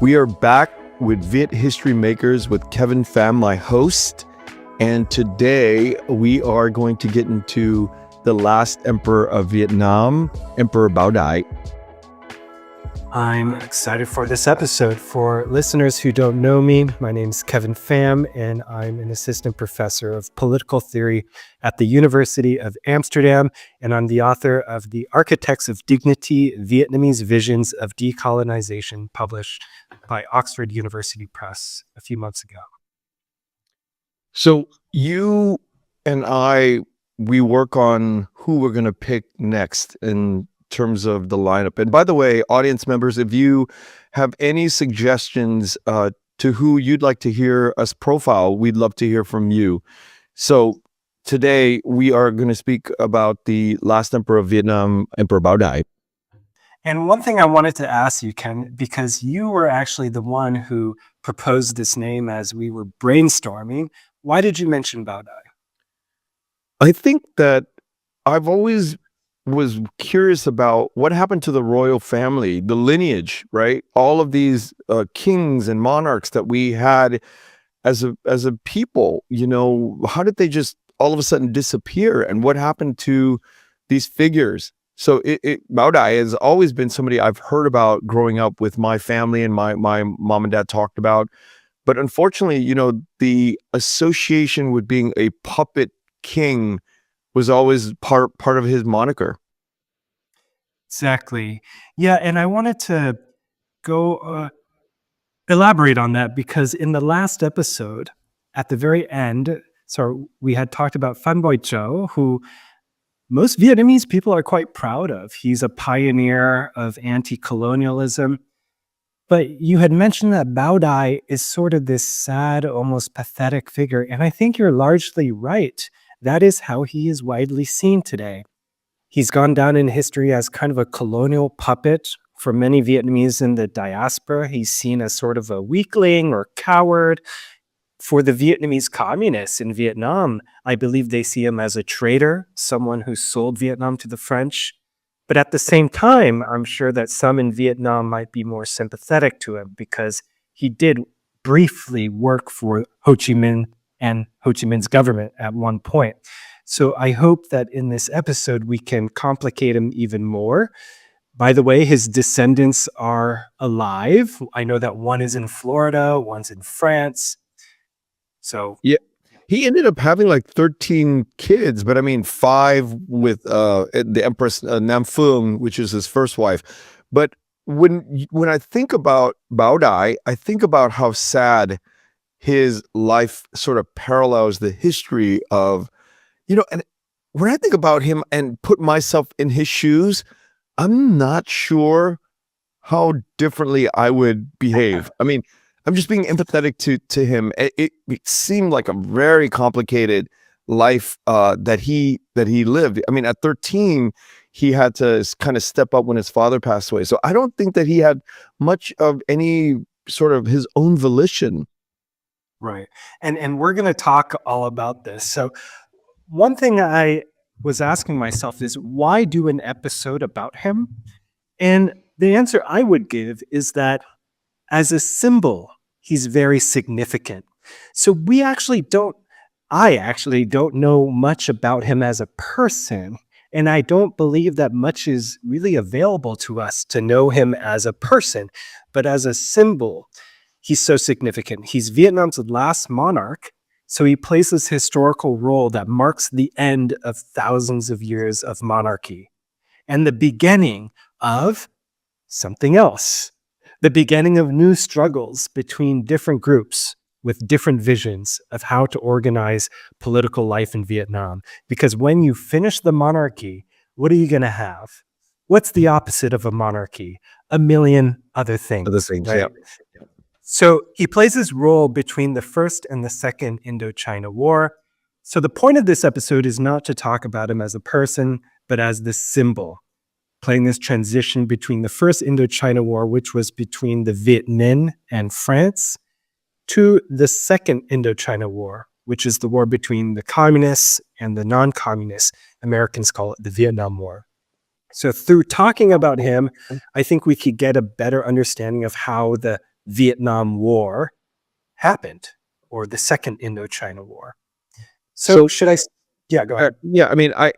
We are back with Viet History Makers with Kevin Pham, my host. And today we are going to get into the last emperor of Vietnam, Emperor Bao Dai. I'm excited for this episode. For listeners who don't know me, my name is Kevin Pham, and I'm an assistant professor of political theory at the University of Amsterdam, and I'm the author of The Architects of Dignity, Vietnamese Visions of Decolonization, published by Oxford University Press a few months ago. So you and I, we work on who we're going to pick next in terms of the lineup. And by the way, audience members, if you have any suggestions to who you'd like to hear us profile, we'd love to hear from you. So today we are going to speak about the last emperor of Vietnam, Emperor Bao Dai. And one thing I wanted to ask you, Ken, because you were actually the one who proposed this name as we were brainstorming. Why did you mention Bao Dai? I think that I've always was curious about what happened to the royal family, the lineage, right? All of these kings and monarchs that we had as a people, you know, how did they just all of a sudden disappear? And what happened to these figures? So Bao Dai has always been somebody I've heard about growing up with my family, and my mom and dad talked about. But unfortunately, you know, the association with being a puppet king was always part of his moniker. Exactly. Yeah, and I wanted to go elaborate on that because in the last episode, at the very end, we had talked about Phan Boi Châu, who most Vietnamese people are quite proud of. He's a pioneer of anti-colonialism. But you had mentioned that Bao Dai is sort of this sad, almost pathetic figure, and I think you're largely right. That is how he is widely seen today. He's gone down in history as kind of a colonial puppet. For many Vietnamese in the diaspora, he's seen as sort of a weakling or coward. For the Vietnamese communists in Vietnam, I believe they see him as a traitor, someone who sold Vietnam to the French. But at the same time, I'm sure that some in Vietnam might be more sympathetic to him because he did briefly work for Ho Chi Minh and Ho Chi Minh's government at one point. So I hope that in this episode, we can complicate him even more. By the way, his descendants are alive. I know that one is in Florida, one's in France. So yeah, he ended up having like 13 kids, but I mean 5 with the Empress Nam Phuong, which is his first wife. But when I think about Bao Dai, I think about how sad his life sort of parallels the history of, you know, and when I think about him and put myself in his shoes, I'm not sure how differently I would behave. I mean, I'm just being empathetic to him. It seemed like a very complicated life that he lived. I mean, at 13, he had to kind of step up when his father passed away. So I don't think that he had much of any sort of his own volition. Right. And we're going to talk all about this. So one thing I was asking myself is, why do an episode about him? And the answer I would give is that as a symbol, he's very significant. So I actually don't know much about him as a person. And I don't believe that much is really available to us to know him as a person. But as a symbol, he's so significant. He's Vietnam's last monarch. So he plays this historical role that marks the end of thousands of years of monarchy and the beginning of something else, the beginning of new struggles between different groups with different visions of how to organize political life in Vietnam. Because when you finish the monarchy, what are you going to have? What's the opposite of a monarchy? A million other things. Right? Yeah. So he plays this role between the First and the Second Indochina War. So the point of this episode is not to talk about him as a person, but as this symbol, playing this transition between the First Indochina War, which was between the Viet Minh and France, to the Second Indochina War, which is the war between the communists and the non-communists. Americans call it the Vietnam War. So through talking about him, I think we could get a better understanding of how the Vietnam War happened, or the Second Indochina War. So So, should I? Yeah, go ahead. yeah, I mean, I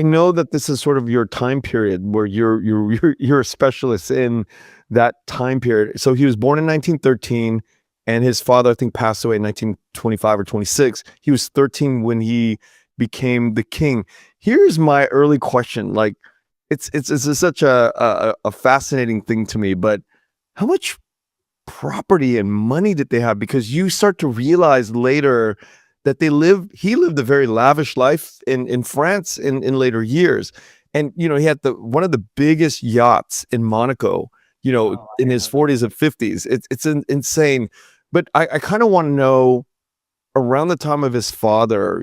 know that this is sort of your time period where you're a specialist in that time period. So he was born in 1913, and his father, I think, passed away in 1925 or 26. He was 13 when he became the king. Here's my early question: like, it's such a fascinating thing to me, but how much property and money did they have? Because you start to realize later that he lived a very lavish life in France in later years. And he had one of the biggest yachts in Monaco, Oh, I in didn't his know that. 40s and 50s. It's insane. But I kind of want to know, around the time of his father,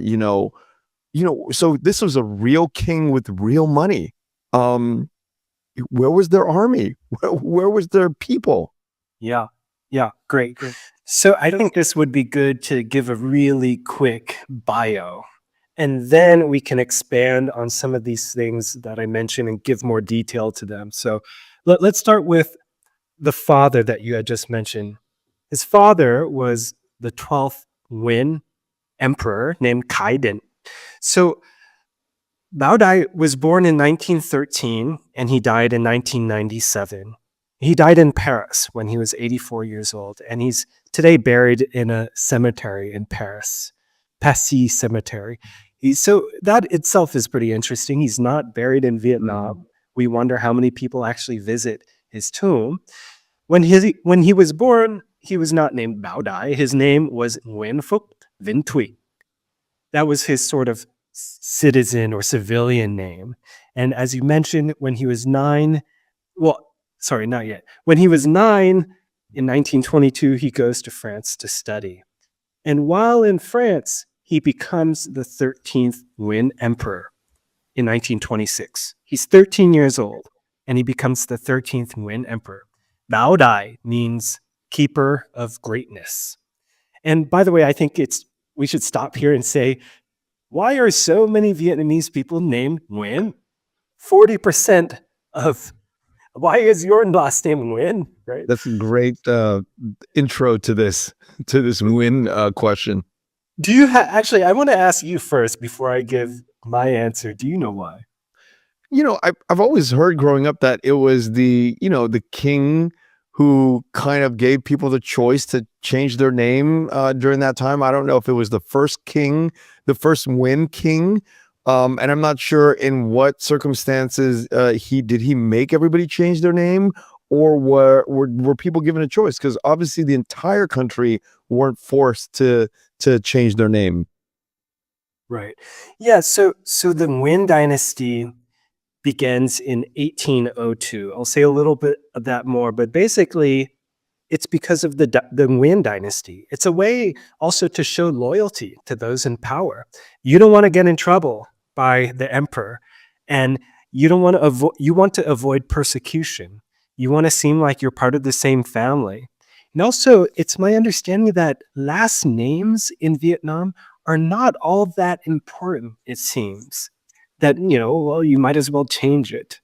so this was a real king with real money. Um, where was their army? Where was their people? Yeah. Yeah. Great. So I think this would be good to give a really quick bio. And then we can expand on some of these things that I mentioned and give more detail to them. So let's start with the father that you had just mentioned. His father was the 12th Nguyen emperor named Kaiden. So Bao Dai was born in 1913 and he died in 1997. He died in Paris when he was 84 years old, and he's today buried in a cemetery in Paris, Passy Cemetery. So that itself is pretty interesting. He's not buried in Vietnam. We wonder how many people actually visit his tomb. When he was born, he was not named Bao Dai. His name was Nguyen Phuc Vinh Thuy. That was his sort of citizen or civilian name. And as you mentioned, when he was 9, well, sorry, not yet. When he was 9 in 1922, he goes to France to study. And while in France, he becomes the 13th Nguyen emperor in 1926. He's 13 years old and he becomes the 13th Nguyen emperor. Bao Dai means keeper of greatness. And by the way, I think we should stop here and say, why are so many Vietnamese people named Nguyen? 40% of why is your last name Nguyen? Right? That's a great intro to this win question. Do you actually? I want to ask you first before I give my answer. Do you know why? I've always heard growing up that it was the king who kind of gave people the choice to change their name during that time. I don't know if it was the first king, the first Nguyen king. And I'm not sure in what circumstances he make everybody change their name, or were people given a choice? Because obviously the entire country weren't forced to change their name. Right. Yeah. So the Nguyen dynasty begins in 1802. I'll say a little bit of that more, but basically, it's because of the Nguyen dynasty. It's a way also to show loyalty to those in power. You don't want to get in trouble by the emperor, and you don't want to you want to avoid persecution. You want to seem like you're part of the same family. And also, it's my understanding that last names in Vietnam are not all that important, it seems. That, well, you might as well change it.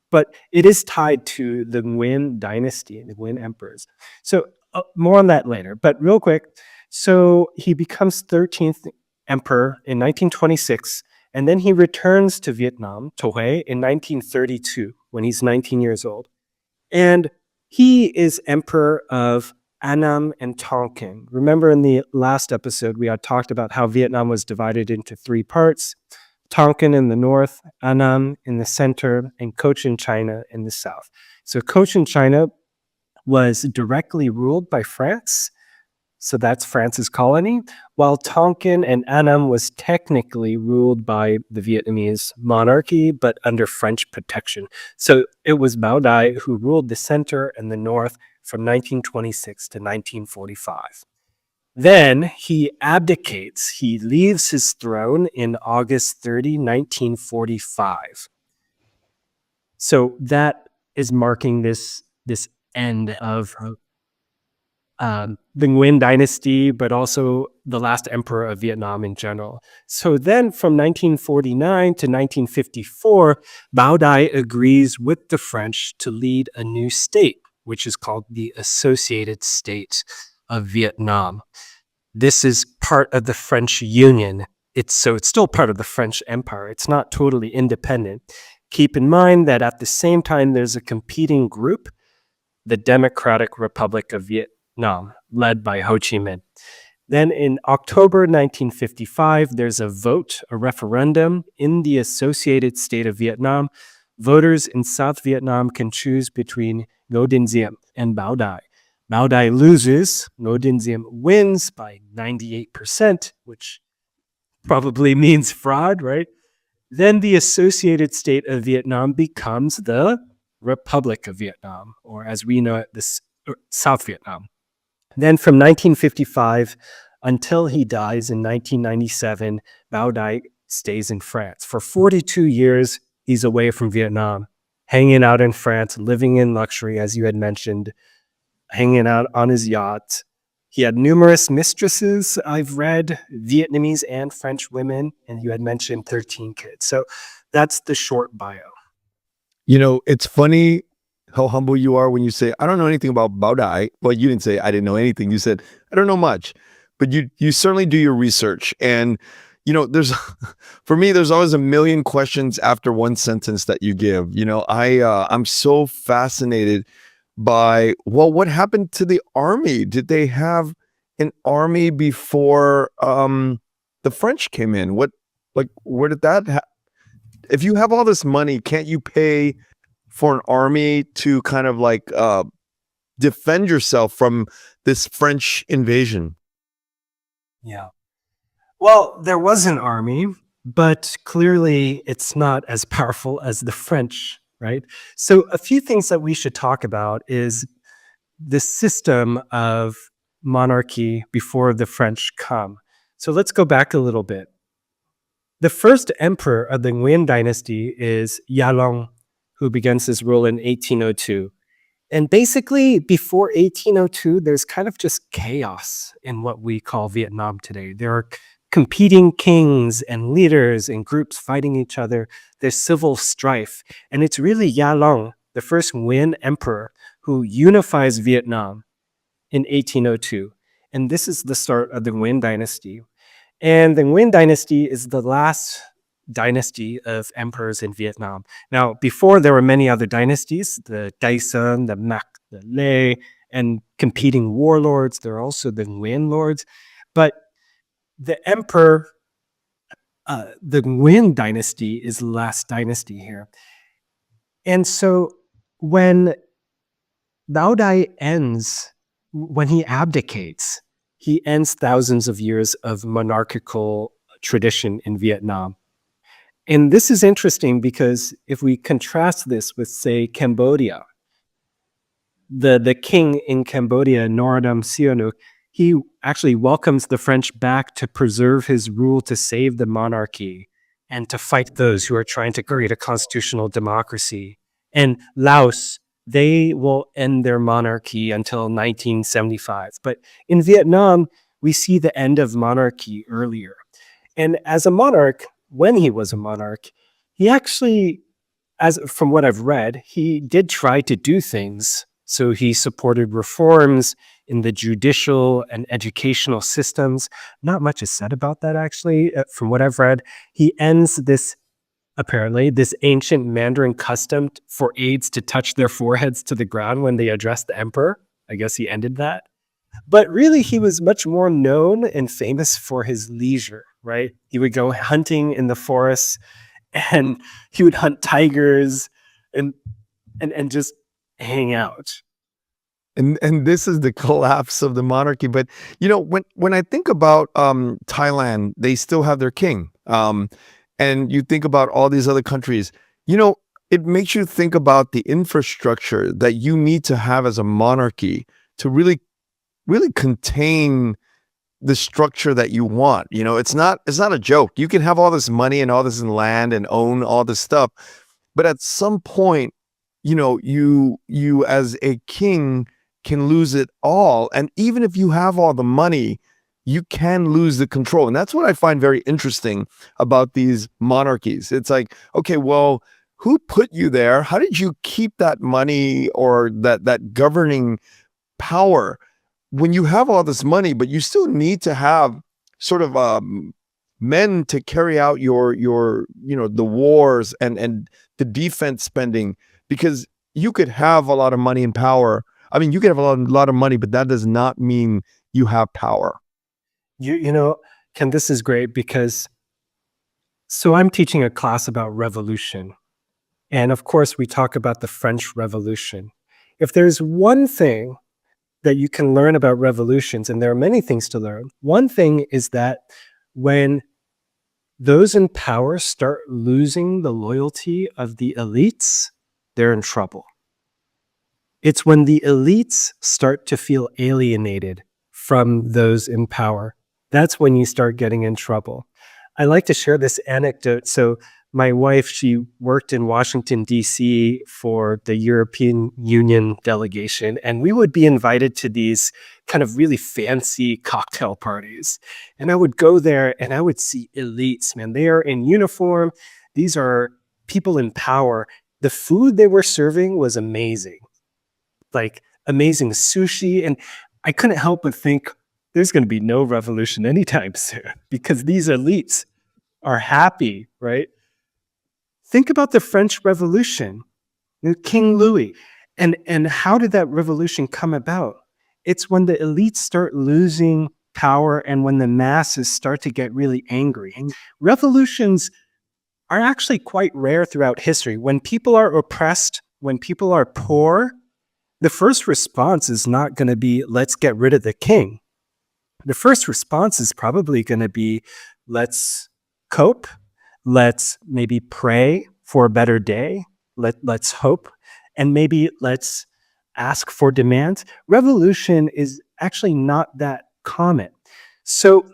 But it is tied to the Nguyen dynasty, the Nguyen emperors. So more on that later. But real quick, so he becomes 13th emperor in 1926, and then he returns to Vietnam, To Huế, in 1932 when he's 19 years old. And he is emperor of Annam and Tonkin. Remember in the last episode, we had talked about how Vietnam was divided into 3 parts. Tonkin in the north, Annam in the center, and Cochin China in the south. So Cochin China was directly ruled by France. So that's France's colony, while Tonkin and Annam was technically ruled by the Vietnamese monarchy, but under French protection. So it was Bao Dai who ruled the center and the north from 1926 to 1945. Then he abdicates. He leaves his throne in August 30, 1945. So that is marking this end of the Nguyen dynasty, but also the last emperor of Vietnam in general. So then from 1949 to 1954, Bao Dai agrees with the French to lead a new state. which is called the Associated State of Vietnam. This is part of the French Union. It's still part of the French Empire. It's not totally independent. Keep in mind that at the same time, there's a competing group, the Democratic Republic of Vietnam, led by Ho Chi Minh. Then in October 1955, there's a vote, a referendum in the Associated State of Vietnam. Voters in South Vietnam can choose between Ngo Dinh Diem and Bao Dai. Bao Dai loses, Ngo Dinh Diem wins by 98%, which probably means fraud, right? Then the Associated State of Vietnam becomes the Republic of Vietnam, or as we know it, South Vietnam. Then from 1955 until he dies in 1997, Bao Dai stays in France. For 42 years, he's away from Vietnam, hanging out in France, living in luxury, as you had mentioned, hanging out on his yacht. He had numerous mistresses, I've read, Vietnamese and French women, and you had mentioned 13 kids. So that's the short bio. You know, it's funny how humble you are when you say, I don't know anything about Bao Dai. Well, you didn't say I didn't know anything. You said, I don't know much. But you certainly do your research. And, you know, for me, there's always a million questions after one sentence that you give. You know, I'm so fascinated by, well, what happened to the army? Did they have an army before the French came in? Where did that if you have all this money, can't you pay for an army to kind of like defend yourself from this French invasion? Yeah. Well, there was an army, but clearly it's not as powerful as the French, right? So a few things that we should talk about is the system of monarchy before the French come. So let's go back a little bit. The first emperor of the Nguyen dynasty is Nhiêu-Lộc, who begins his rule in 1802. And basically, before 1802, there's kind of just chaos in what we call Vietnam today. There are competing kings and leaders and groups fighting each other. There's civil strife. And it's really Nhiêu-Lộc, the first Nguyen emperor, who unifies Vietnam in 1802. And this is the start of the Nguyen dynasty. And the Nguyen dynasty is the last dynasty of emperors in Vietnam. Now, before there were many other dynasties, the Daesun, the Mac, the Lê, and competing warlords. There are also the Nguyen lords. But the emperor, the Nguyen dynasty is the last dynasty here. And so when Bao Dai ends, when he abdicates, he ends thousands of years of monarchical tradition in Vietnam. And this is interesting because if we contrast this with, say, Cambodia, the king in Cambodia, Norodom Sihanouk, he actually welcomes the French back to preserve his rule, to save the monarchy, and to fight those who are trying to create a constitutional democracy. And Laos, they will end their monarchy until 1975. But in Vietnam, we see the end of monarchy earlier. And as a monarch, when he was a monarch, he actually, from what I've read, he did try to do things. So he supported reforms in the judicial and educational systems. Not much is said about that, actually. From what I've read, he ends this ancient Mandarin custom for aides to touch their foreheads to the ground when they address the emperor. I guess he ended that. But really, he was much more known and famous for his leisure, right? He would go hunting in the forests, and he would hunt tigers and just hang out. And this is the collapse of the monarchy. But you know, when I think about Thailand, they still have their king. And you think about all these other countries, you know, it makes you think about the infrastructure that you need to have as a monarchy to really contain the structure that you want. You know, it's not a joke. You can have all this money and all this land and own all this stuff, but at some point, you know, you as a king can lose it all. And even if you have all the money, you can lose the control. And that's what I find very interesting about these monarchies. It's like, okay, well, who put you there? How did you keep that money or that governing power when you have all this money, but you still need to have sort of men to carry out your the wars and the defense spending, because you could have a lot of money and power. I mean, you could have a lot of money, but that does not mean you have power. You know, Ken, this is great because so I'm teaching a class about revolution. And of course, we talk about the French Revolution. If there's one thing that you can learn about revolutions, and there are many things to learn, one thing is that when those in power start losing the loyalty of the elites, they're in trouble. It's when the elites start to feel alienated from those in power. That's when you start getting in trouble. I like to share this anecdote. So my wife, she worked in Washington, D.C. for the European Union delegation, and we would be invited to these kind of really fancy cocktail parties. And I would go there and I would see elites, man. They are in uniform. These are people in power. The food they were serving was amazing, like amazing sushi. And I couldn't help but think there's going to be no revolution anytime soon because these elites are happy, right? Think about the French Revolution, King Louis. And how did that revolution come about? It's when the elites start losing power and when the masses start to get really angry. And revolutions are actually quite rare throughout history. When people are oppressed, when people are poor, the first response is not going to be, let's get rid of the king. The first response is probably going to be, let's cope. Let's maybe pray for a better day. Let's hope. And maybe let's ask for demands. Revolution is actually not that common. So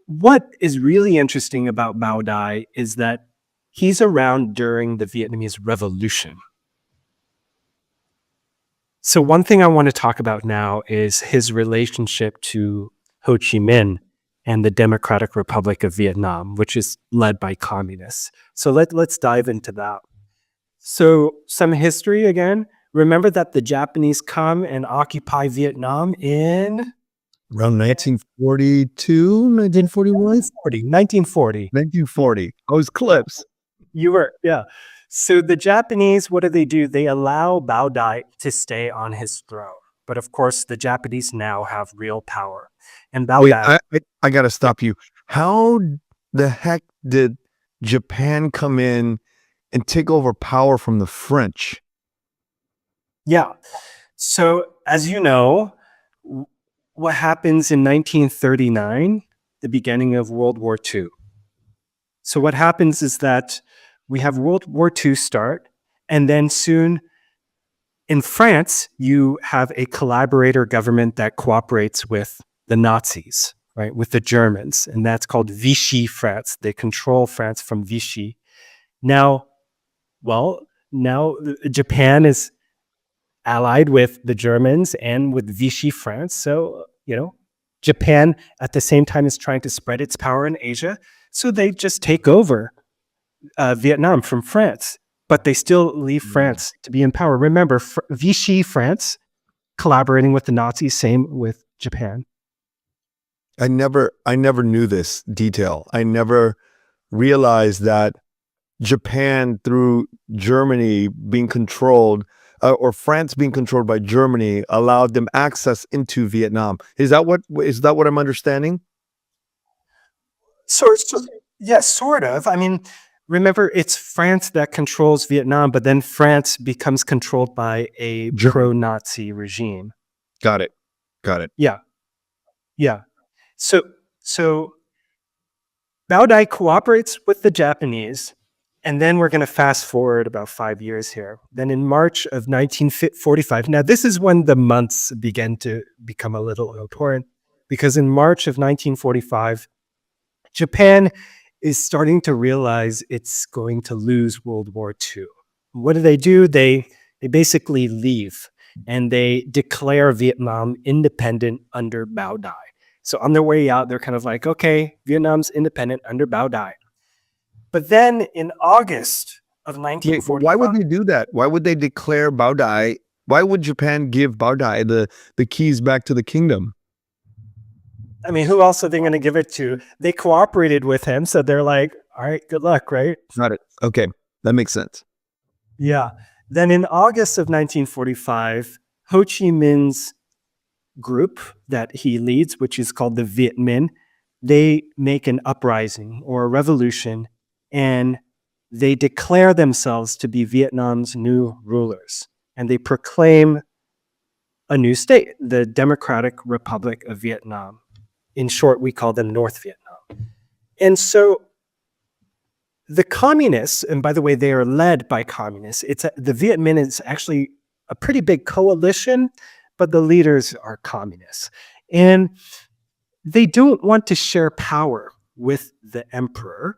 what is really interesting about Bao Dai is that he's around during the Vietnamese Revolution. So one thing I want to talk about now is his relationship to Ho Chi Minh and the Democratic Republic of Vietnam, which is led by communists. So let's dive into that. So some history again. Remember that the Japanese come and occupy Vietnam in Around 1942, 1941? 1940. 1940. I was close. You were, yeah. So the Japanese, what do? They allow Bao Dai to stay on his throne. But of course, the Japanese now have real power. And Bao Wait, Dai, I got to stop you. How the heck did Japan come in and take over power from the French? yeah. So as you know, what happens in 1939, the beginning of World War II. So what happens is that we have World War II start, and then soon in France, you have a collaborator government that cooperates with the Nazis, right, with the Germans, and that's called Vichy France. They control France from Vichy. Now Japan is allied with the Germans and with Vichy France. So, Japan at the same time is trying to spread its power in Asia. So they just take over Vietnam from France, but they still leave France to be in power. Remember, Vichy France collaborating with the Nazis, same with Japan. I never knew this detail. I never realized that Japan, through Germany being controlled, or France being controlled by Germany, allowed them access into Vietnam. Is that what I'm understanding? So, yeah, sort of. I mean, remember, it's France that controls Vietnam, but then France becomes controlled by a pro-Nazi regime. Got it. Yeah. So Bao Dai cooperates with the Japanese, and then we're going to fast forward about 5 years here. Then in March of 1945, now this is when the months begin to become a little important, because in March of 1945, Japan is starting to realize it's going to lose World War II. What do? They basically leave, and they declare Vietnam independent under Bao Dai. So on their way out, they're kind of like, okay, Vietnam's independent under Bao Dai. But then in August of Wait, why would 1945. they do that? Why would they declare Bao Dai? Why would Japan give Bao Dai the keys back to the kingdom? I mean, who else are they going to give it to? They cooperated with him, so they're like, all right, good luck, right? Got it. Okay, that makes sense. Yeah. Then in August of 1945, Ho Chi Minh's group that he leads, which is called the Viet Minh, they make an uprising or a revolution, and they declare themselves to be Vietnam's new rulers. And they proclaim a new state, the Democratic Republic of Vietnam. In short, we call them North Vietnam. And so the communists, and by the way, they are led by communists. The Viet Minh is actually a pretty big coalition, but the leaders are communists. And they don't want to share power with the emperor.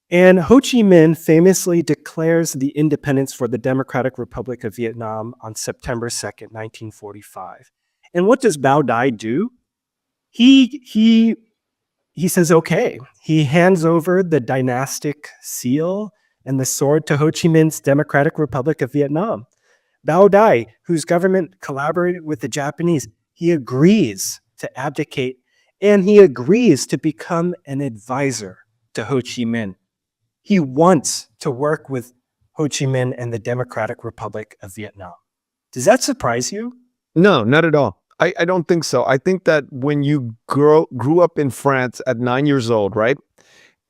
And Ho Chi Minh famously declares the independence for the Democratic Republic of Vietnam on September 2nd, 1945. And what does Bao Dai do? He says, okay. He hands over the dynastic seal and the sword to Ho Chi Minh's Democratic Republic of Vietnam. Bao Dai, whose government collaborated with the Japanese, he agrees to abdicate, and he agrees to become an advisor to Ho Chi Minh. He wants to work with Ho Chi Minh and the Democratic Republic of Vietnam. Does that surprise you? No, not at all. I don't think so. I think that when you grew up in France at 9 years old, right?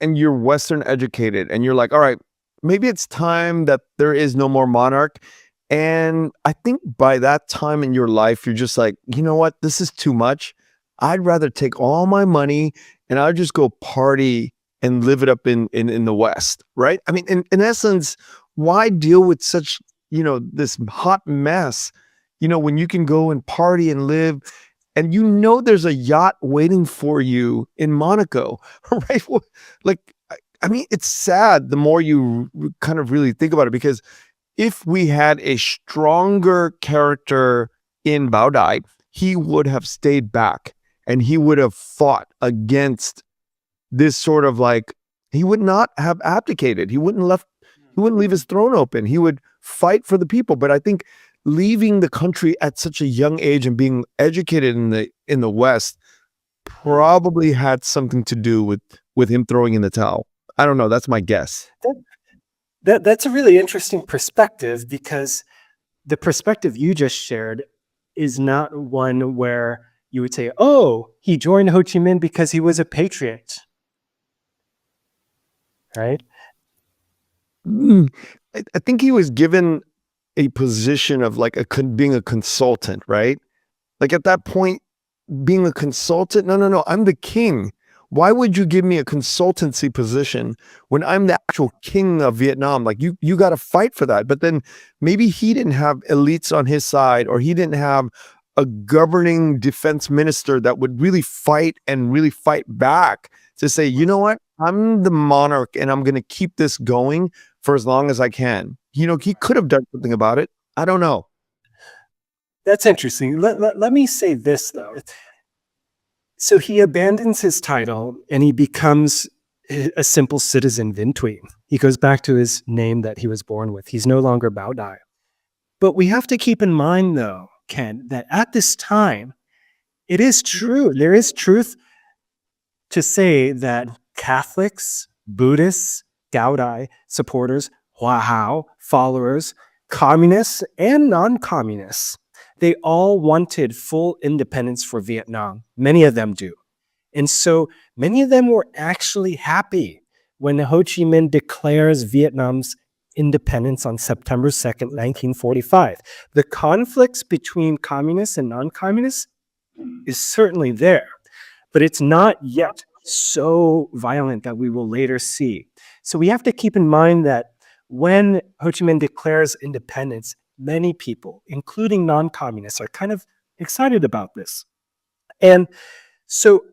And you're Western educated and you're like, all right, maybe it's time that there is no more monarch. And I think by that time in your life, you're just like, you know what? This is too much. I'd rather take all my money and I'll just go party and live it up in the West, right? I mean, in essence, why deal with such, this hot mess, when you can go and party and live, and there's a yacht waiting for you in Monaco, right? Like, I mean, it's sad the more you kind of really think about it, because if we had a stronger character in Bao Dai, he would have stayed back and he would have fought against this sort of he would not have abdicated. He wouldn't leave his throne open. He would fight for the people. But I think leaving the country at such a young age and being educated in the West probably had something to do with him throwing in the towel. I don't know. That's my guess. That's a really interesting perspective, because the perspective you just shared is not one where you would say, oh, he joined Ho Chi Minh because he was a patriot, right? I think he was given a position of being a consultant, right? Like at that point, being a consultant, no, I'm the king. Why would you give me a consultancy position when I'm the actual king of Vietnam? Like you got to fight for that. But then maybe he didn't have elites on his side, or he didn't have a governing defense minister that would really fight back to say, you know what? I'm the monarch and I'm going to keep this going for as long as I can. He could have done something about it. I don't know. That's interesting. Let me say this, though. So he abandons his title and he becomes a simple citizen Vinh Thuy. He goes back to his name that he was born with. He's no longer Bao Dai. But we have to keep in mind, though, Ken, that at this time, it is true. There is truth to say that Catholics, Buddhists, Cao Dai supporters, Hoa Hao followers, communists, and non-communists, they all wanted full independence for Vietnam. Many of them do. And so many of them were actually happy when Ho Chi Minh declares Vietnam's independence on September 2nd, 1945. The conflicts between communists and non-communists is certainly there, but it's not yet so violent that we will later see. So we have to keep in mind that when Ho Chi Minh declares independence, many people, including non-communists, are kind of excited about this. And so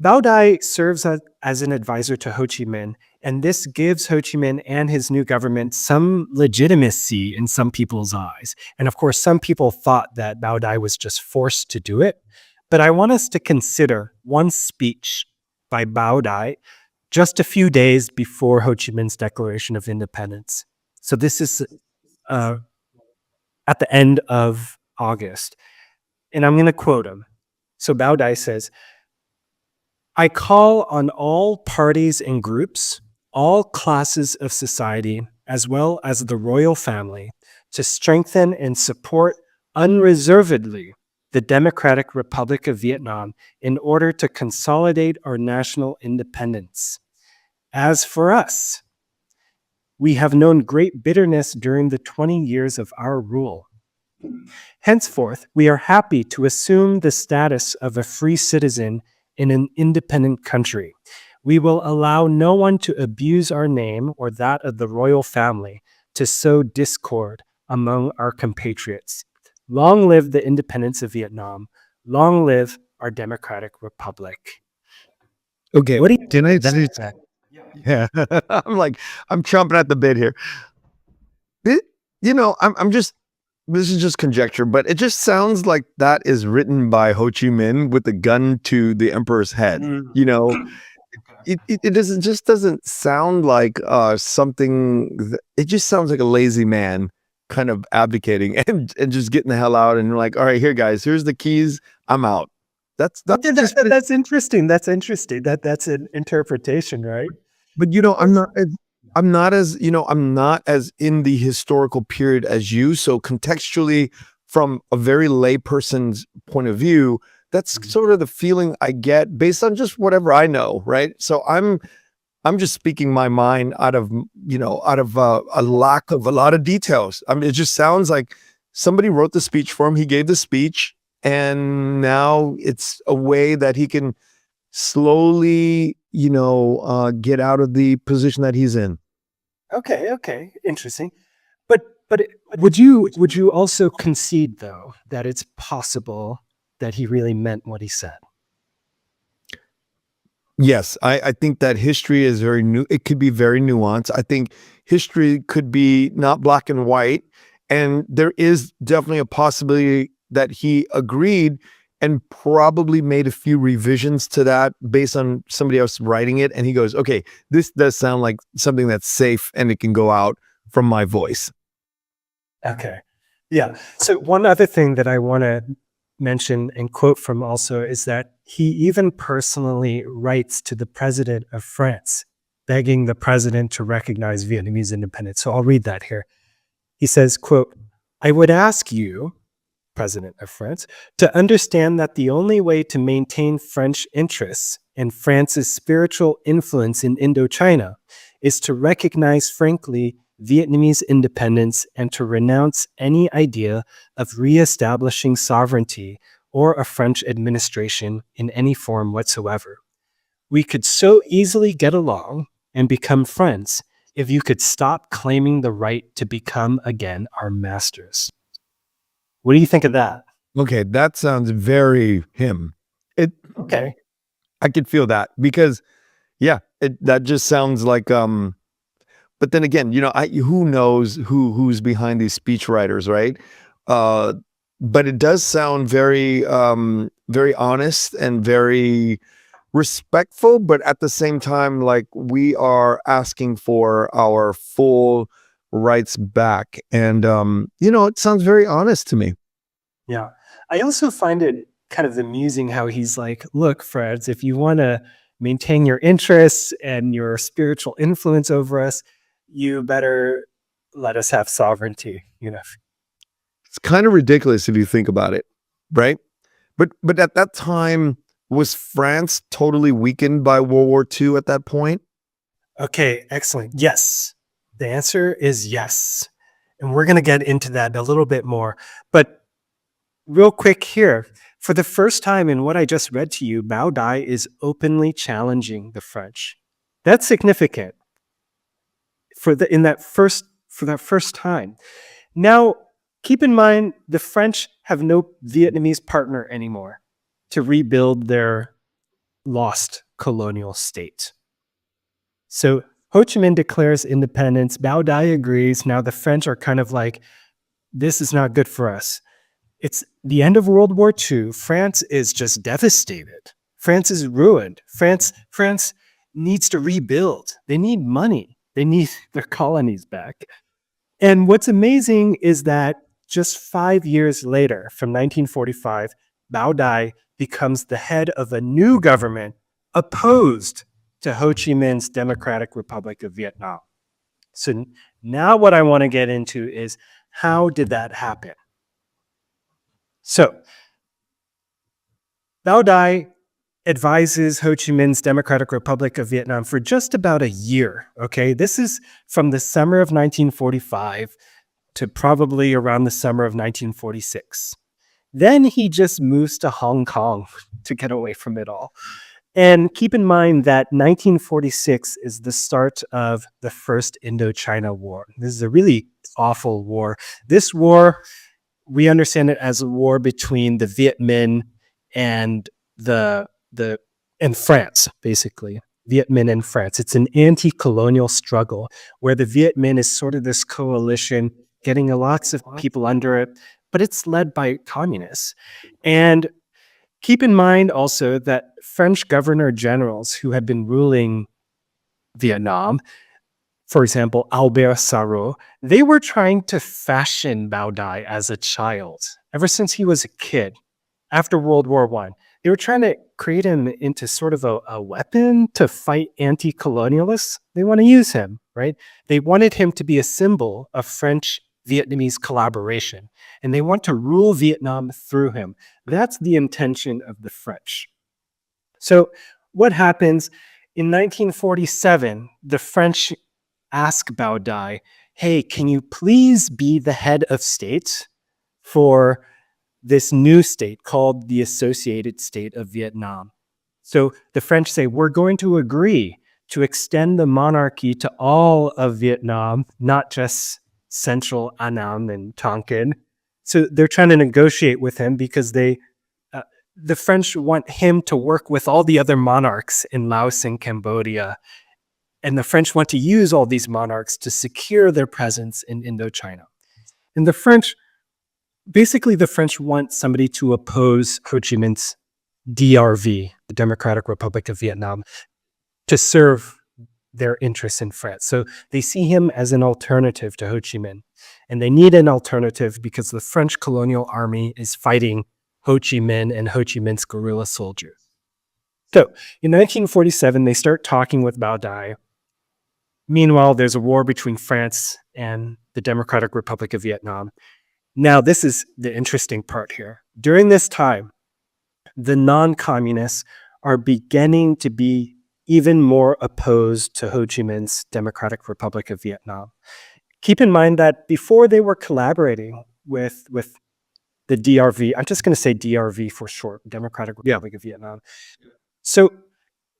Bao Dai serves as an advisor to Ho Chi Minh, and this gives Ho Chi Minh and his new government some legitimacy in some people's eyes. And of course, some people thought that Bao Dai was just forced to do it. But I want us to consider one speech by Bao Dai just a few days before Ho Chi Minh's declaration of independence. So this is uh, at the end of August. And I'm going to quote him. So Bao Dai says, I call on all parties and groups, all classes of society, as well as the royal family, to strengthen and support unreservedly the Democratic Republic of Vietnam in order to consolidate our national independence. As for us, we have known great bitterness during the 20 years of our rule. Henceforth, we are happy to assume the status of a free citizen in an independent country. We will allow no one to abuse our name or that of the royal family to sow discord among our compatriots. Long live the independence of Vietnam. Long live our democratic republic. Okay. What do you Can I think? say? Yeah. I'm chomping at the bit here. I'm just, this is just conjecture, but it just sounds like that is written by Ho Chi Minh with a gun to the emperor's head. You know, it doesn't, just doesn't sound like something. It just sounds like a lazy man kind of abdicating and just getting the hell out and you're like, all right, here guys, here's the keys. I'm out. That's just. That's interesting. That's interesting. That's an interpretation, right? But I'm not as in the historical period as you. So contextually, from a very layperson's point of view, that's sort of the feeling I get based on just whatever I know, right? So I'm just speaking my mind out of a lack of a lot of details. I mean, it just sounds like somebody wrote the speech for him. He gave the speech, and now it's a way that he can slowly, get out of the position that he's in. Okay, interesting. But would you also concede though that it's possible that he really meant what he said? Yes, I think that history is very new. It could be very nuanced. I think history could be not black and white, and there is definitely a possibility that he agreed and probably made a few revisions to that based on somebody else writing it. And he goes, okay, this does sound like something that's safe and it can go out from my voice. Okay. Yeah. So one other thing that I want to mention and quote from also is that he even personally writes to the president of France, begging the president to recognize Vietnamese independence. So I'll read that here. He says, quote, I would ask you, President of France, to understand that the only way to maintain French interests and France's spiritual influence in Indochina is to recognize frankly Vietnamese independence and to renounce any idea of reestablishing sovereignty or a French administration in any form whatsoever. We could so easily get along and become friends if you could stop claiming the right to become again our masters. What do you think of that? Okay, that sounds very him. Okay. I could feel that because, yeah, that just sounds like. But then again, who knows who's behind these speech writers, right? But it does sound very, very honest and very respectful. But at the same time, like we are asking for our full rights back, and it sounds very honest to me. Yeah. I also find it kind of amusing how he's like, look, Freds, if you want to maintain your interests and your spiritual influence over us, you better let us have sovereignty, It's kind of ridiculous if you think about it, right? But at that time, was France totally weakened by World War II at that point? Okay, excellent. Yes. The answer is yes. And we're going to get into that a little bit more. But real quick here, for the first time in what I just read to you, Bao Dai is openly challenging the French. That's significant for that first time. Now, keep in mind the French have no Vietnamese partner anymore to rebuild their lost colonial state. So Ho Chi Minh declares independence. Bao Dai agrees. Now the French are kind of like, this is not good for us. It's the end of World War II. France is just devastated. France is ruined. France needs to rebuild. They need money. They need their colonies back. And what's amazing is that just 5 years later, from 1945, Bao Dai becomes the head of a new government opposed to Ho Chi Minh's Democratic Republic of Vietnam. So now what I want to get into is, how did that happen? So Bao Dai advises Ho Chi Minh's Democratic Republic of Vietnam for just about a year. Okay, this is from the summer of 1945 to probably around the summer of 1946. Then he just moves to Hong Kong to get away from it all. And keep in mind that 1946 is the start of the First Indochina War. This is a really awful war. This war, we understand it as a war between the Viet Minh and and France, basically. Viet Minh and France. It's an anti-colonial struggle where the Viet Minh is sort of this coalition getting lots of people under it, but it's led by communists. And keep in mind also that French governor generals who had been ruling Vietnam, for example, Albert Sarraut, they were trying to fashion Bao Dai as a child ever since he was a kid after World War I. They were trying to create him into sort of a weapon to fight anti-colonialists. They want to use him, right? They wanted him to be a symbol of French-Vietnamese collaboration, and they want to rule Vietnam through him. That's the intention of the French. So what happens? In 1947, the French ask Bao Dai, hey, can you please be the head of state for this new state called the Associated State of Vietnam? So the French say, we're going to agree to extend the monarchy to all of Vietnam, not just central Annam and Tonkin. So they're trying to negotiate with him because the French want him to work with all the other monarchs in Laos and Cambodia. And the French want to use all these monarchs to secure their presence in Indochina. And the French want somebody to oppose Ho Chi Minh's DRV, the Democratic Republic of Vietnam, to serve their interests in France. So they see him as an alternative to Ho Chi Minh. And they need an alternative because the French colonial army is fighting Ho Chi Minh and Ho Chi Minh's guerrilla soldiers. So in 1947, they start talking with Bao Dai. Meanwhile, there's a war between France and the Democratic Republic of Vietnam. Now, this is the interesting part here. During this time, the non-communists are beginning to be even more opposed to Ho Chi Minh's Democratic Republic of Vietnam. Keep in mind that before they were collaborating with the DRV, I'm just going to say DRV for short, Democratic Republic of Vietnam. So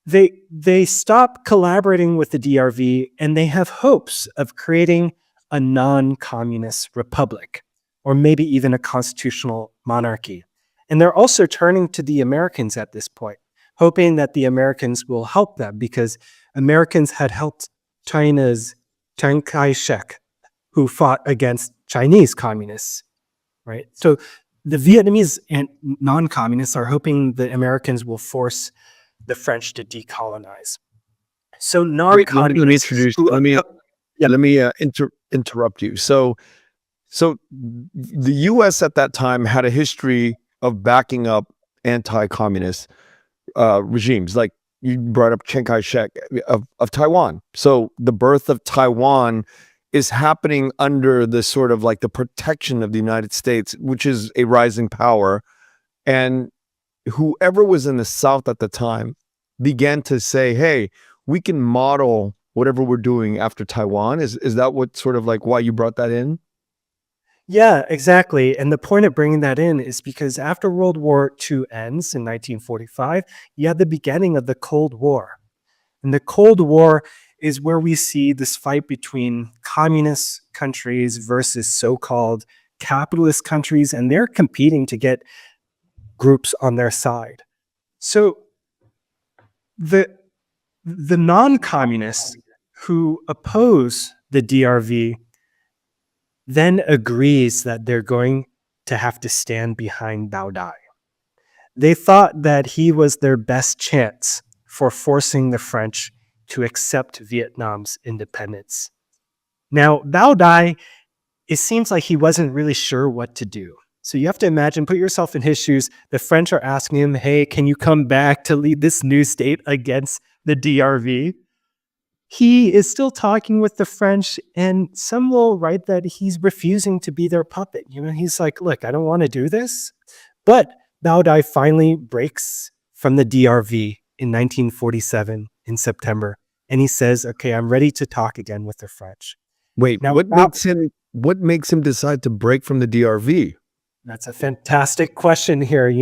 they stop collaborating with the DRV and they have hopes of creating a non-communist republic, or maybe even a constitutional monarchy. And they're also turning to the Americans at this point, hoping that the Americans will help them because Americans had helped China's Chiang Kai-shek, who fought against Chinese communists, right? So the Vietnamese and non-communists are hoping the Americans will force the French to decolonize. So non-communists... Let me interrupt you. So the U.S. at that time had a history of backing up anti-communist regimes, like you brought up Chiang Kai-shek of Taiwan. So the birth of Taiwan is happening under the sort of like the protection of the United States, which is a rising power. And whoever was in the South at the time began to say, hey, we can model whatever we're doing after Taiwan. Is that what sort of like why you brought that in? Yeah, exactly. And the point of bringing that in is because after World War II ends in 1945, you had the beginning of the Cold War. And the Cold War is where we see this fight between communist countries versus so-called capitalist countries, and they're competing to get groups on their side. So the non-communists who oppose the DRV then agrees that they're going to have to stand behind Bao Dai. They thought that he was their best chance for forcing the French to accept Vietnam's independence. Now, Bao Dai it seems like he wasn't really sure what to do. So you have to imagine, put yourself in his shoes. The French are asking him, hey, can you come back to lead this new state against the DRV? He is still talking with the French, and some will write that he's refusing to be their puppet. He's like, look, I don't want to do this. But Bao Dai finally breaks from the DRV in 1947 in September. And he says, okay, I'm ready to talk again with the French. Wait, Now, what makes him decide to break from the DRV? That's a fantastic question here.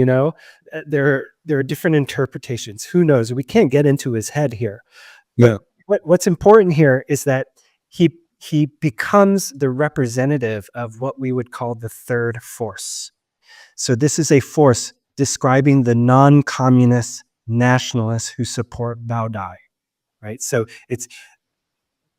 There are different interpretations. Who knows? We can't get into his head here. Yeah. What's important here is that he becomes the representative of what we would call the third force. So this is a force describing the non-communist nationalists who support Bao Dai, right? So it's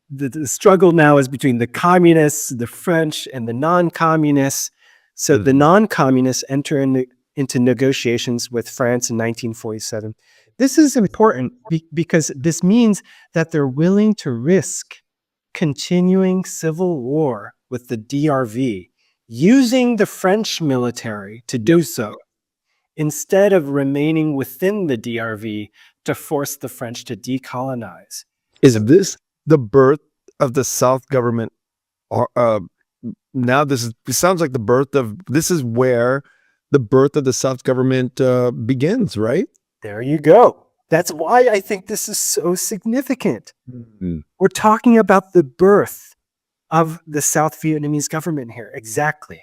the struggle now is between the communists, the French, and the non-communists. So the non-communists enter into negotiations with France in 1947. This is important because this means that they're willing to risk continuing civil war with the DRV, using the French military to do so, instead of remaining within the DRV to force the French to decolonize. Is this the birth of the South government? Now it sounds like this is where the birth of the South government begins, right? There you go. That's why I think this is so significant. Mm-hmm. We're talking about the birth of the South Vietnamese government here. Exactly.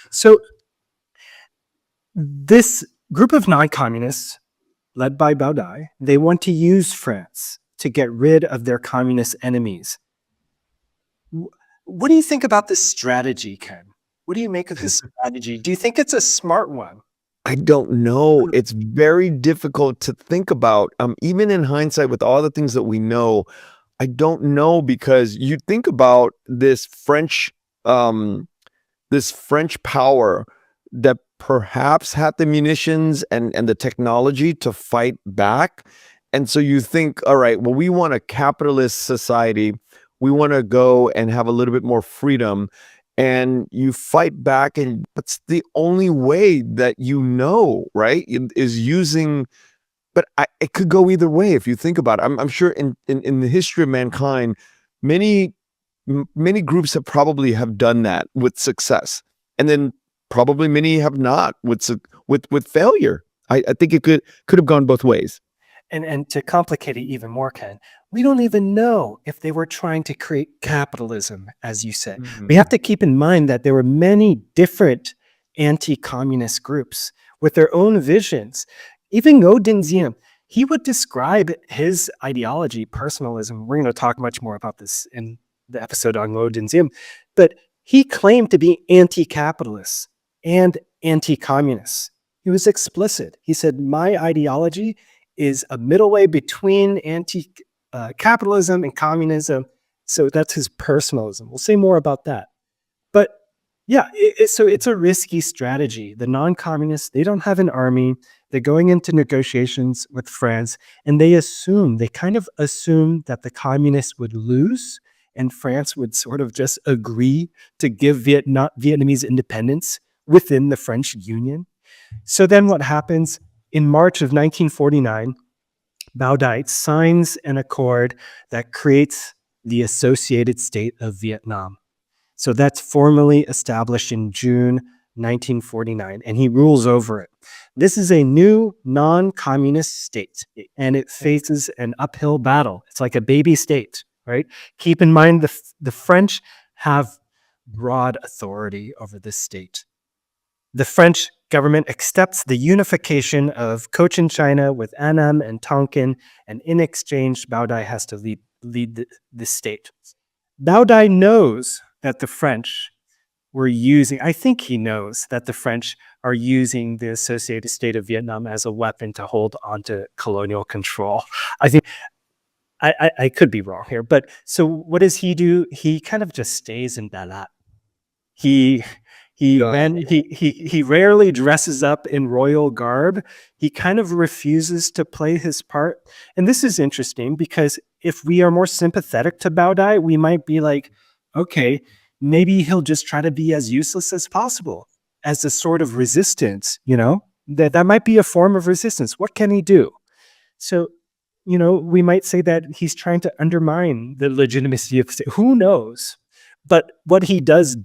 So this group of non-communists, led by Bao Dai, they want to use France to get rid of their communist enemies. What do you think about this strategy, Ken? What do you make of this strategy? Do you think it's a smart one? I don't know. It's very difficult to think about. Even in hindsight, with all the things that we know, I don't know, because you think about this French power that perhaps had the munitions and the technology to fight back. And so you think, all right, well, we want a capitalist society. We want to go and have a little bit more freedom. And you fight back, and that's the only way that right, is using. But it could go either way if you think about it. I'm sure in the history of mankind, many groups have done that with success, and then probably many have not with failure. I think it could have gone both ways. And to complicate it even more, Ken, we don't even know if they were trying to create capitalism, as you said. Mm-hmm. We have to keep in mind that there were many different anti-communist groups with their own visions. Even Ngo Dinh Diem, he would describe his ideology, personalism. We're going to talk much more about this in the episode on Ngo Dinh Diem. But he claimed to be anti-capitalist and anti-communist. He was explicit. He said, my ideology is a middle way between anti-capitalism and communism. So that's his personalism. We'll say more about that. But yeah, so it's a risky strategy. The non-communists, they don't have an army. They're going into negotiations with France, and they kind of assume that the communists would lose and France would sort of just agree to give Vietnamese independence within the French Union. So then what happens? In March of 1949, Bao Dai signs an accord that creates the Associated State of Vietnam. So that's formally established in June 1949, and he rules over it. This is a new non-communist state, and it faces an uphill battle. It's like a baby state, right? Keep in mind the French have broad authority over this state. The French government accepts the unification of Cochin China with Annam and Tonkin, and in exchange, Bao Dai has to lead the state. Bao Dai knows that the French I think he knows that the French are using the Associated State of Vietnam as a weapon to hold onto colonial control. I think I could be wrong here, but so what does he do? He kind of just stays in Dalat. He rarely dresses up in royal garb. He kind of refuses to play his part. And this is interesting because if we are more sympathetic to Bao Dai, we might be like, okay, maybe he'll just try to be as useless as possible as a sort of resistance, that might be a form of resistance. What can he do? So, we might say that he's trying to undermine the legitimacy of the state. Who knows? But what he does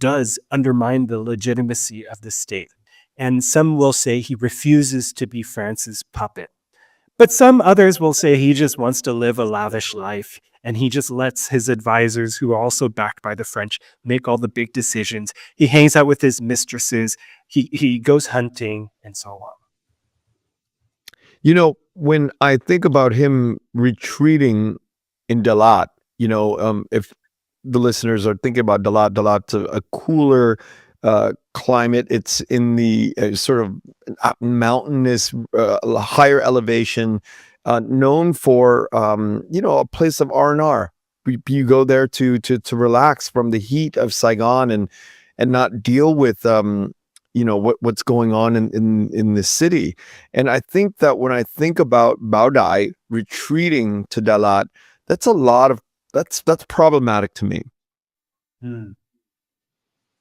undermine the legitimacy of the state. And some will say he refuses to be France's puppet. But some others will say he just wants to live a lavish life and he just lets his advisors, who are also backed by the French, make all the big decisions. He hangs out with his mistresses. He goes hunting and so on. When I think about him retreating in Dalat, if the listeners are thinking about Dalat's a cooler climate. It's in the sort of mountainous, higher elevation, known for a place of R&R. You go there to relax from the heat of Saigon and not deal with what's going on in the city. And I think that when I think about Bao Dai retreating to Dalat, that's that's problematic to me.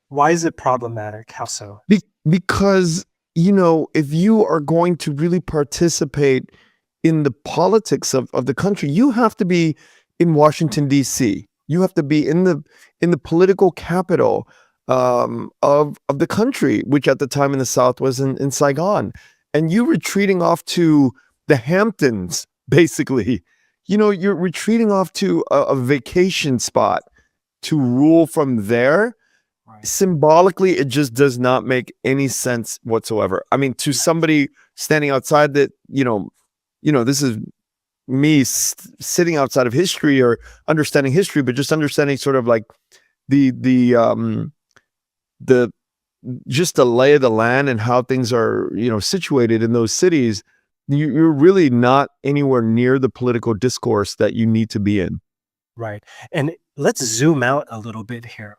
Why is it problematic? How so? Because, if you are going to really participate in the politics of the country, you have to be in Washington, D.C. You have to be in the political capital of the country, which at the time in the South was in Saigon. And you retreating off to the Hamptons, basically, you're retreating off to a vacation spot to rule from there. Right. Symbolically, it just does not make any sense whatsoever. I mean, to somebody standing outside that, this is me sitting outside of history or understanding history, but just understanding sort of like just the lay of the land and how things are, situated in those cities. You're really not anywhere near the political discourse that you need to be in. Right. And let's zoom out a little bit here.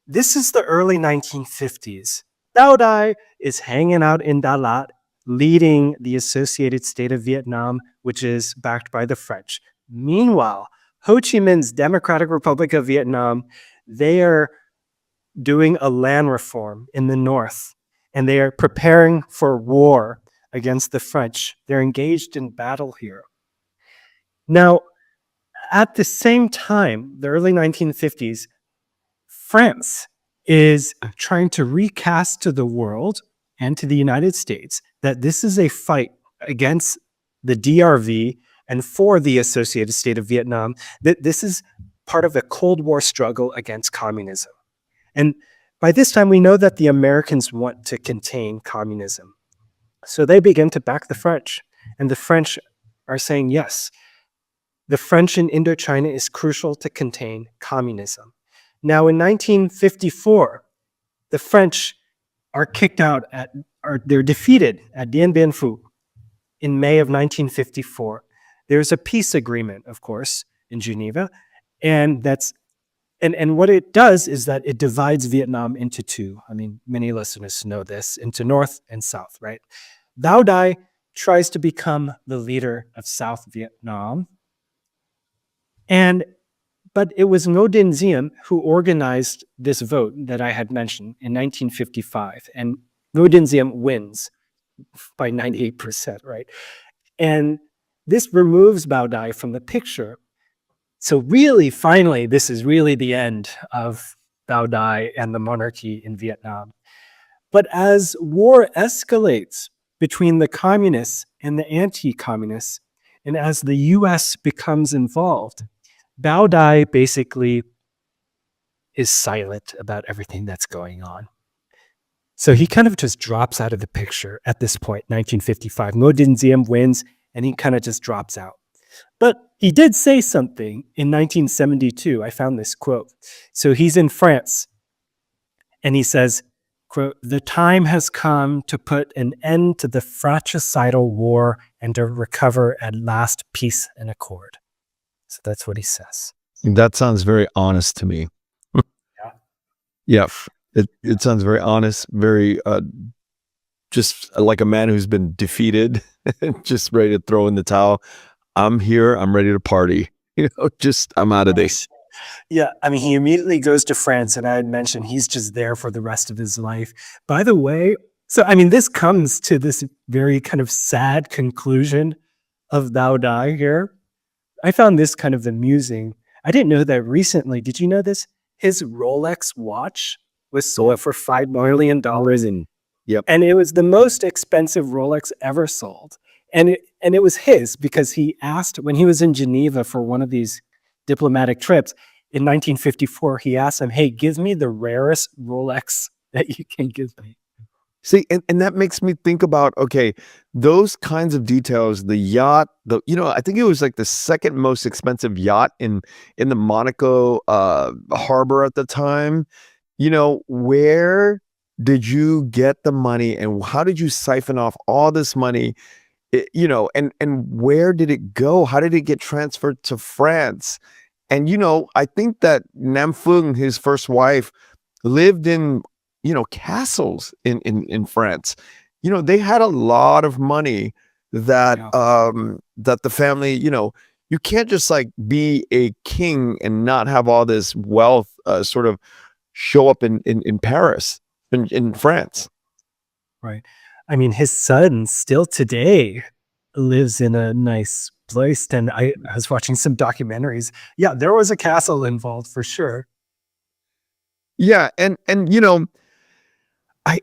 This is the early 1950s. Bao Dai is hanging out in Dalat, leading the associated state of Vietnam, which is backed by the French. Meanwhile, Ho Chi Minh's Democratic Republic of Vietnam, they are doing a land reform in the north, and they are preparing for war against the French. They're engaged in battle here. Now, at the same time, the early 1950s, France is trying to recast to the world and to the United States that this is a fight against the DRV and for the associated state of Vietnam, that this is part of a Cold War struggle against communism. And by this time, we know that the Americans want to contain communism. So they begin to back the French. And the French are saying, yes, the French in Indochina is crucial to contain communism. Now, in 1954, the French are kicked out they're defeated at Dien Bien Phu in May of 1954. There's a peace agreement, of course, in Geneva, and what it does is that it divides Vietnam into two. I mean, many listeners know this, into North and South, right? Bao Dai tries to become the leader of South Vietnam, but it was Ngo Dinh Diem who organized this vote that I had mentioned in 1955, and Ngo Dinh Diem wins by 98%, right? And this removes Bao Dai from the picture. So really, finally, this is really the end of Bao Dai and the monarchy in Vietnam. But as war escalates between the communists and the anti-communists, and as the US becomes involved, Bao Dai basically is silent about everything that's going on. So he kind of just drops out of the picture at this point, 1955. Ngo Dinh Diem wins, and he kind of just drops out. But he did say something in 1972. I found this quote. So he's in France, and he says, quote, "The time has come to put an end to the fratricidal war and to recover at last peace and accord." So that's what he says. That sounds very honest to me. Yeah. It sounds very honest, very just like a man who's been defeated, just ready to throw in the towel. I'm here. I'm ready to party. I'm out of this. Yeah, I mean, he immediately goes to France, and I had mentioned he's just there for the rest of his life. By the way, so I mean, this comes to this very kind of sad conclusion of Thou Die here. I found this kind of amusing. I didn't know that recently. Did you know this? His Rolex watch was sold for $5 million, Yep. and it was the most expensive Rolex ever sold. And it was his because he asked when he was in Geneva for one of these diplomatic trips in 1954. He asked him, "Hey, give me the rarest Rolex that you can give me." See, and that makes me think about, okay, those kinds of details, the yacht, I think it was like the second most expensive yacht in the Monaco harbor at the time. Where did you get the money and how did you siphon off all this money? And where did it go? How did it get transferred to France? And I think that Nam Phuong, his first wife, lived in castles in France. They had a lot of money that Yeah. that the family, you can't just like be a king and not have all this wealth sort of show up in Paris, in France. Right. I mean, his son still today lives in a nice place. And I was watching some documentaries. Yeah, there was a castle involved for sure. Yeah, and I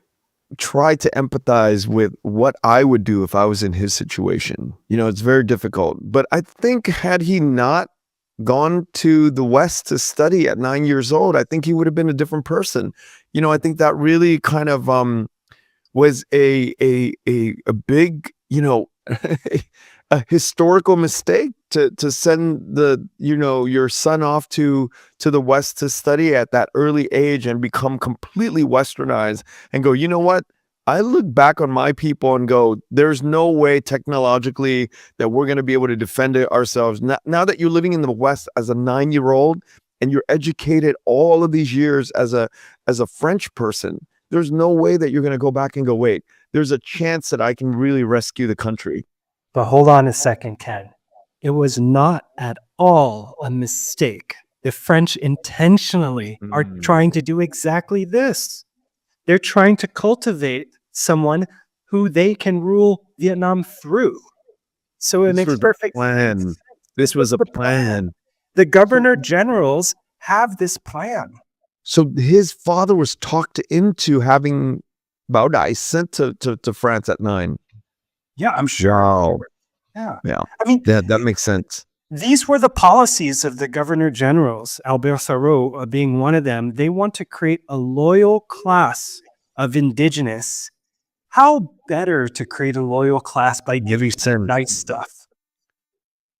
try to empathize with what I would do if I was in his situation. It's very difficult. But I think had he not gone to the West to study at 9 years old, I think he would have been a different person. I think that really kind of was a big, a historical mistake to send your son off to the West to study at that early age and become completely westernized and go, you know what? I look back on my people and go, there's no way technologically that we're going to be able to defend it ourselves. Now that you're living in the West as a 9-year-old and you're educated all of these years as a French person, there's no way that you're going to go back and go, wait, there's a chance that I can really rescue the country. But hold on a second, Ken. It was not at all a mistake. The French intentionally are trying to do exactly this. They're trying to cultivate someone who they can rule Vietnam through. So it This makes was a perfect plan. sense. This was a The plan. The governor generals have this plan. So his father was talked into having Bao Dai sent to France at 9. Yeah, I'm sure. Wow. Yeah. Yeah. I mean, Yeah, that makes sense. these were the policies of the governor generals, Albert Sarraut being one of them. They want to create a loyal class of indigenous. How better to create a loyal class by giving them nice stuff?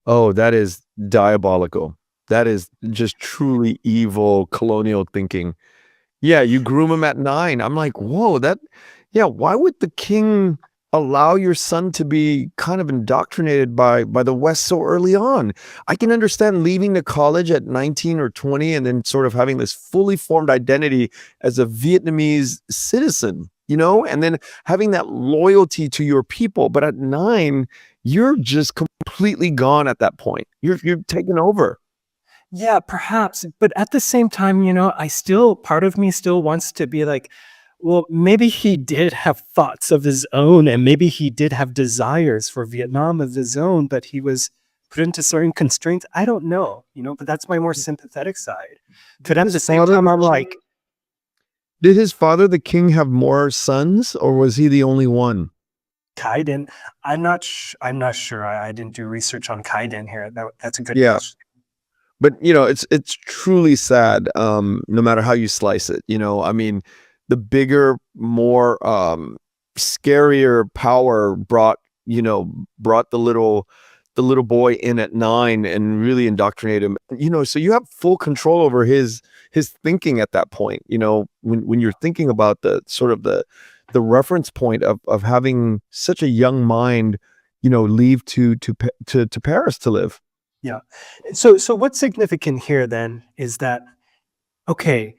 Oh, that is diabolical. That is just truly evil colonial thinking. Yeah, you groom him at 9. I'm like, whoa, why would the king allow your son to be kind of indoctrinated by the West so early on? I can understand leaving the college at 19 or 20 and then sort of having this fully formed identity as a Vietnamese citizen, and then having that loyalty to your people. But at 9, you're just completely gone at that point. You're taken over. Yeah, perhaps. But at the same time, part of me still wants to be like, well, maybe he did have thoughts of his own and maybe he did have desires for Vietnam of his own, but he was put into certain constraints. I don't know, but that's my more sympathetic side. But at the same time, I'm like, Did his father, the king, have more sons, or was he the only one? Kaiden, I'm not sure. I didn't do research on Kaiden here. That's a good Yeah. question. But it's truly sad, no matter how you slice it. I mean, the bigger, more scarier power brought the little boy in at 9 and really indoctrinate him. So you have full control over his thinking at that point. When you're thinking about the sort of the reference point of having such a young mind, leave to Paris to live. Yeah. So what's significant here then is that, okay,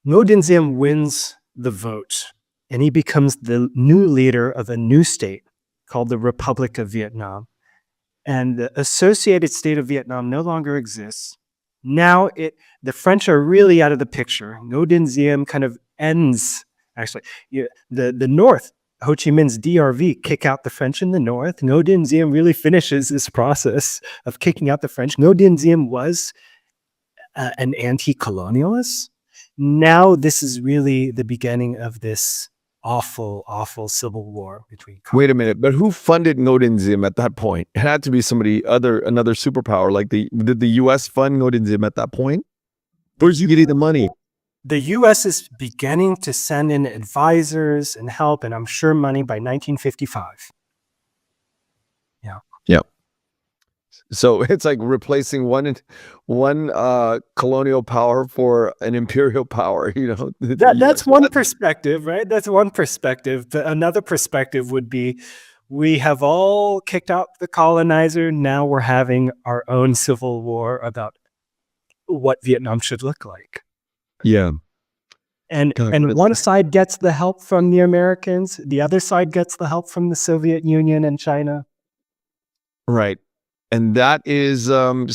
Ngo Dinh Diem wins the vote and he becomes the new leader of a new state called the Republic of Vietnam. And the associated state of Vietnam no longer exists. Now the French are really out of the picture. Ngo Dinh Diem kind of ends, actually. The North, Ho Chi Minh's DRV, kick out the French in the North. Ngo Dinh Diem really finishes this process of kicking out the French. Ngo Dinh Diem was an anti-colonialist. Now this is really the beginning of this awful, awful civil war between. Wait a minute, but who funded Ngo Dinh Diem at that point? It had to be another superpower. Like did the U.S. fund Ngo Dinh Diem at that point? Where's you getting the money? The U.S. is beginning to send in advisors and help, and I'm sure money by 1955. Yeah. Yeah. So it's like replacing one colonial power for an imperial power, you know. That's one perspective, right? That's one perspective. But another perspective would be, we have all kicked out the colonizer. Now we're having our own civil war about what Vietnam should look like. Yeah. And one side gets the help from the Americans. The other side gets the help from the Soviet Union and China. Right. And that is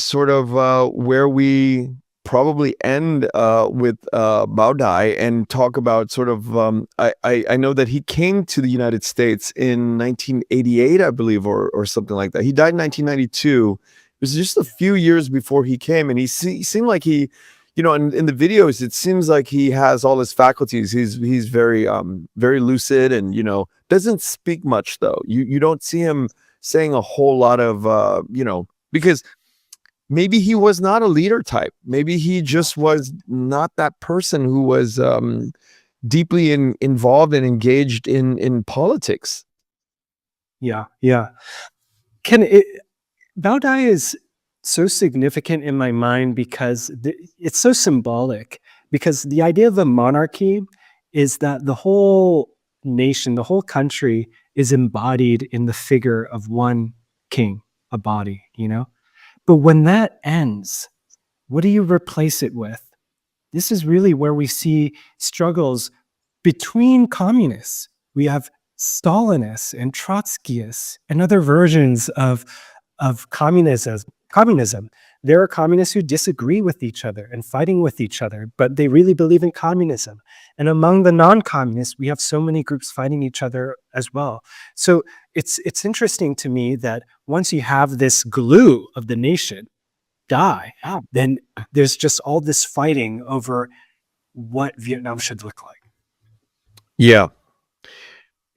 sort of where we probably end with Bao Dai and talk about sort of, I know that he came to the United States in 1988, I believe, or something like that. He died in 1992. It was just a few years before he came, and he seemed like he, you know, in the videos, it seems like he has all his faculties. He's very very lucid, and you know, doesn't speak much though. You don't see him saying a whole lot of you know, because maybe he was not a leader type. Maybe he just was not that person who was deeply involved and engaged in politics. Yeah. Bao Dai is so significant in my mind because it's so symbolic, because the idea of a monarchy is that the whole nation, the whole country is embodied in the figure of one king, a body, you know? But when that ends, what do you replace it with? This is really where we see struggles between communists. We have Stalinists and Trotskyists and other versions of communism. There are communists who disagree with each other and fighting with each other, but they really believe in communism. And among the non-communists, we have so many groups fighting each other as well. So it's interesting to me that once you have this glue of the nation die, then there's just all this fighting over what Vietnam should look like. Yeah.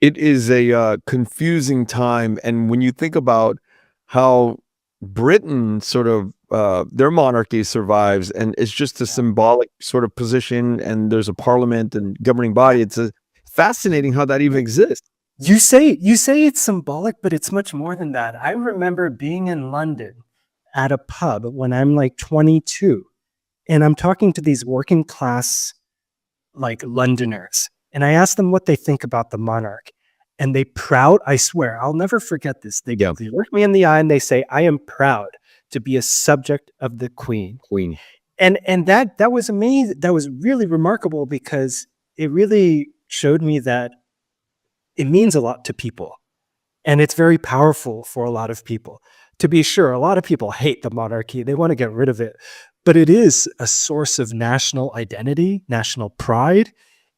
It is a confusing time. And when you think about how Britain sort of their monarchy survives, and it's just a symbolic sort of position, and there's a parliament and governing body. It's fascinating how that even exists. You say it's symbolic, but it's much more than that. I remember being in London at a pub when I'm like 22, and I'm talking to these working class like Londoners, and I asked them what they think about the monarch. And I swear, I'll never forget this. They look me in the eye and they say, "I am proud to be a subject of the Queen." And that was amazing. That was really remarkable, because it really showed me that it means a lot to people. And it's very powerful for a lot of people. To be sure, a lot of people hate the monarchy. They want to get rid of it. But it is a source of national identity, national pride,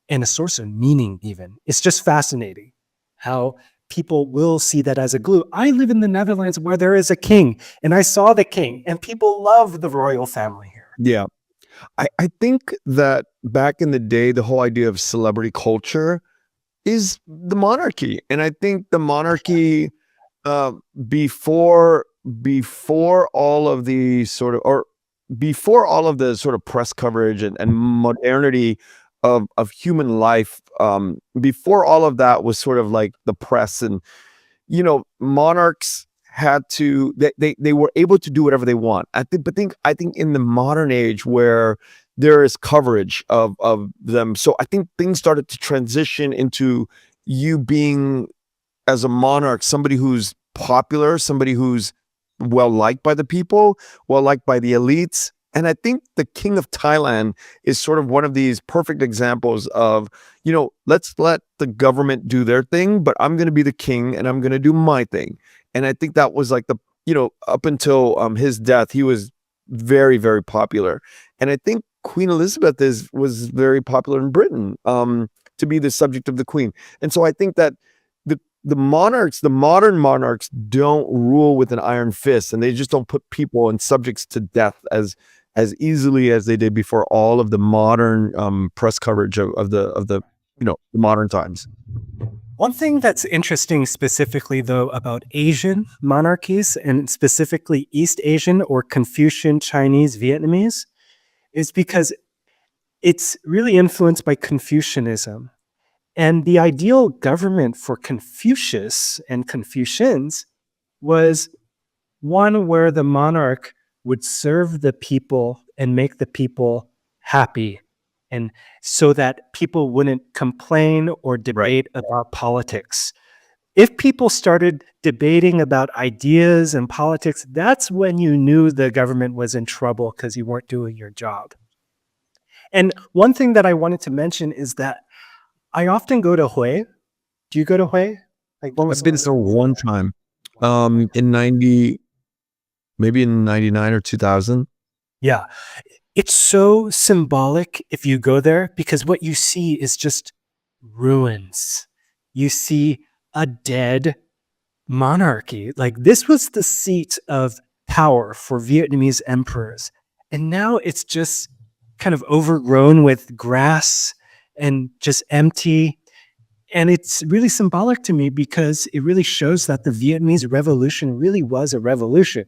and a source of meaning even. It's just fascinating how people will see that as a glue. I live in the Netherlands where there is a king, and I saw the king, and people love the royal family here. Yeah. I think that back in the day, the whole idea of celebrity culture is the monarchy. And I think the monarchy, before all of the sort of press coverage and modernity of human life, before all of that was sort of like the press, and you know, monarchs had to, they were able to do whatever they want. I think in the modern age where there is coverage of them, so I think things started to transition into you being, as a monarch, somebody who's popular, somebody who's well liked by the people, well liked by the elites. And I think the King of Thailand is sort of one of these perfect examples of, you know, let's let the government do their thing, but I'm going to be the king and I'm going to do my thing. And I think that was like the, you know, up until his death, he was very, very popular. And I think Queen Elizabeth was very popular in Britain, to be the subject of the Queen. And so I think that the monarchs, the modern monarchs, don't rule with an iron fist, and they just don't put people and subjects to death as easily as they did before all of the modern press coverage of the the modern times. One thing that's interesting specifically, though, about Asian monarchies, and specifically East Asian or Confucian, Chinese, Vietnamese, is because it's really influenced by Confucianism. And the ideal government for Confucius and Confucians was one where the monarch would serve the people and make the people happy, and so that people wouldn't complain or debate about politics. If people started debating about ideas and politics, that's when you knew the government was in trouble because you weren't doing your job. And one thing that I wanted to mention is that I often go to Hue. Do you go to Hue? Like, I've been there one time, in 90, maybe in 99 or 2000. Yeah. It's so symbolic if you go there, because what you see is just ruins. You see a dead monarchy. Like, this was the seat of power for Vietnamese emperors. And now it's just kind of overgrown with grass and just empty. And it's really symbolic to me because it really shows that the Vietnamese Revolution really was a revolution.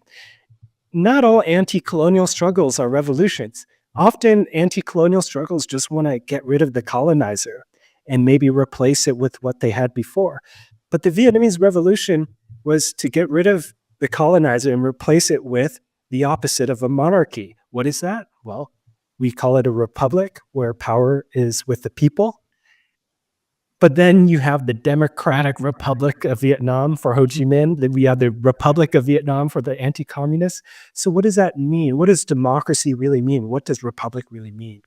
Not all anti-colonial struggles are revolutions. Often anti-colonial struggles just want to get rid of the colonizer and maybe replace it with what they had before. But the Vietnamese Revolution was to get rid of the colonizer and replace it with the opposite of a monarchy. What is that? Well, we call it a republic, where power is with the people. But then you have the Democratic Republic of Vietnam for Ho Chi Minh. Then we have the Republic of Vietnam for the anti-communists. So what does that mean? What does democracy really mean? What does republic really mean?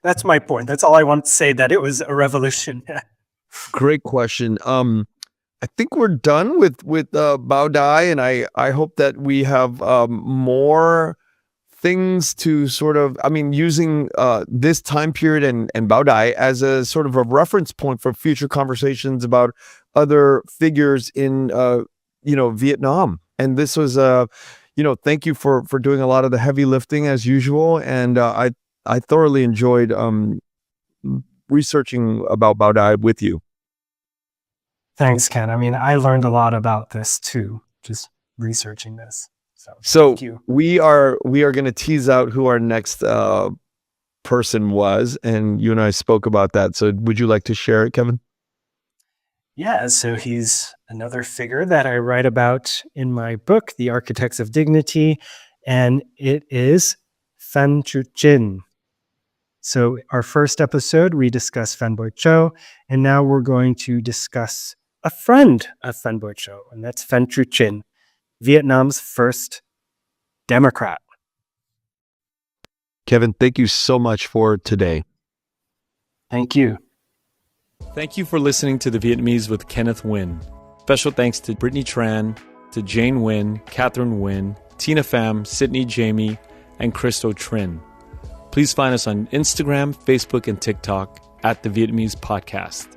That's my point. That's all I want to say, that it was a revolution. Great question. I think we're done with Bao Dai, and I hope that we have more things to sort of, using this time period and Bao Dai as a sort of a reference point for future conversations about other figures in Vietnam. And this was thank you for doing a lot of the heavy lifting as usual, and I thoroughly enjoyed researching about Bao Dai with you. Thanks, Ken. I learned a lot about this too, just researching this. So thank you. we are going to tease out who our next person was, and you and I spoke about that. So would you like to share it, Kevin? Yeah, so he's another figure that I write about in my book, The Architects of Dignity, and it is Phan Chu Trinh. So our first episode, we discussed Phan Boi Chau, and now we're going to discuss a friend of Phan Boi Chau, and that's Phan Chu Trinh, Vietnam's first Democrat. Kevin, thank you so much for today. Thank you. Thank you for listening to The Vietnamese with Kenneth Nguyen. Special thanks to Brittany Tran, to Jane Nguyen, Catherine Nguyen, Tina Pham, Sydney Jamie, and Christo Trinh. Please find us on Instagram, Facebook, and TikTok at The Vietnamese Podcast.